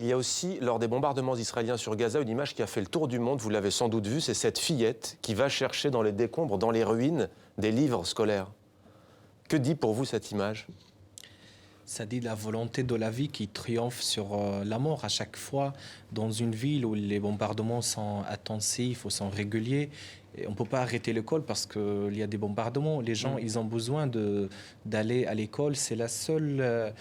Il y a aussi, lors des bombardements israéliens sur Gaza, une image qui a fait le tour du monde, vous l'avez sans doute vue, c'est cette fillette qui va chercher dans les décombres, dans les ruines, des livres scolaires. Que dit pour vous cette image ? Ça dit la volonté de la vie qui triomphe sur la mort à chaque fois dans une ville où les bombardements sont intensifs ou sont réguliers. Et on ne peut pas arrêter l'école parce qu'il y a des bombardements. Les gens, ils ont besoin d'aller à l'école. C'est la seule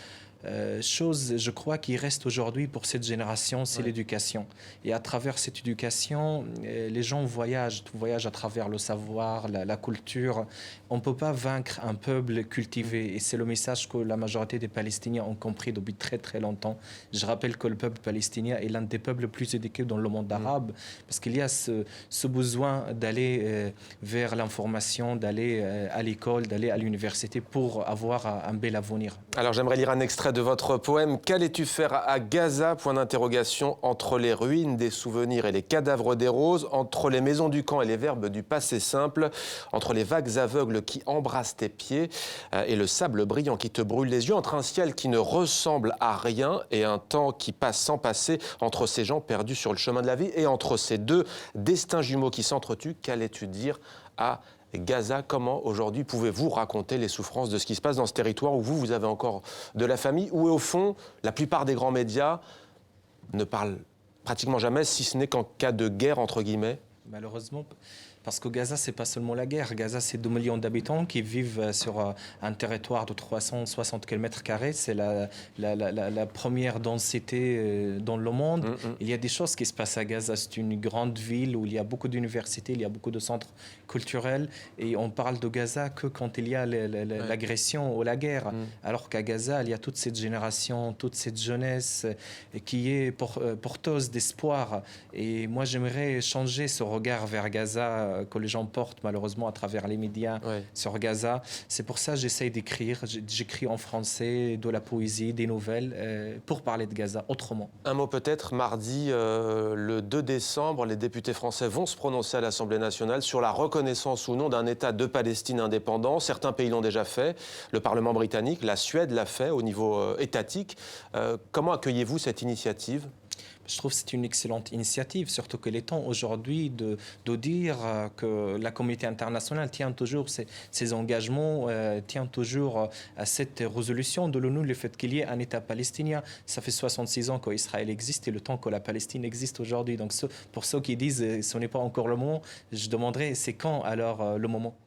chose, je crois, qui reste aujourd'hui pour cette génération, c'est l'éducation. Et à travers cette éducation, les gens voyagent à travers le savoir, la culture. On ne peut pas vaincre un peuple cultivé. Et c'est le message que la majorité des Palestiniens ont compris depuis très très longtemps. Je rappelle que le peuple palestinien est l'un des peuples les plus éduqués dans le monde arabe, parce qu'il y a ce besoin d'aller vers l'information, d'aller à l'école, d'aller à l'université pour avoir un bel avenir. Alors j'aimerais lire un extrait de votre poème. Qu'allais-tu faire à Gaza ? Point d'interrogation. Entre les ruines des souvenirs et les cadavres des roses, entre les maisons du camp et les verbes du passé simple, entre les vagues aveugles qui embrassent tes pieds et le sable brillant qui te brûle les yeux, entre un ciel qui ne ressemble à rien et un temps qui passe sans passer, entre ces gens perdus sur le chemin de la vie et entre ces deux destins jumeaux qui s'entretuent, qu'allais-tu dire à Gaza? Comment aujourd'hui pouvez-vous raconter les souffrances de ce qui se passe dans ce territoire où vous avez encore de la famille, où au fond, la plupart des grands médias ne parlent pratiquement jamais, si ce n'est qu'en cas de guerre, entre guillemets? Malheureusement, parce que Gaza, c'est pas seulement la guerre. Gaza, c'est 2 millions d'habitants qui vivent sur un territoire de 360 km². C'est la première densité dans le monde. Il y a des choses qui se passent à Gaza. C'est une grande ville où il y a beaucoup d'universités, il y a beaucoup de centres culturels. Et on parle de Gaza que quand il y a l'agression ou la guerre. Alors qu'à Gaza, il y a toute cette génération, toute cette jeunesse qui est porteuse d'espoir. Et moi, j'aimerais changer ce regard vers Gaza que les gens portent malheureusement à travers les médias sur Gaza. C'est pour ça que j'essaye d'écrire. J'écris en français de la poésie, des nouvelles pour parler de Gaza autrement. Un mot peut-être, mardi, le 2 décembre, les députés français vont se prononcer à l'Assemblée nationale sur la reconnaissance ou non d'un État de Palestine indépendant. Certains pays l'ont déjà fait. Le Parlement britannique, la Suède l'a fait au niveau étatique. Comment accueillez-vous cette initiative ? Je trouve que c'est une excellente initiative, surtout qu'il est temps aujourd'hui de dire que la communauté internationale tient toujours ses engagements, tient toujours à cette résolution de l'ONU, le fait qu'il y ait un État palestinien. Ça fait 66 ans qu'Israël existe et le temps que la Palestine existe aujourd'hui. Donc pour ceux qui disent que ce n'est pas encore le moment, je demanderais c'est quand alors le moment ?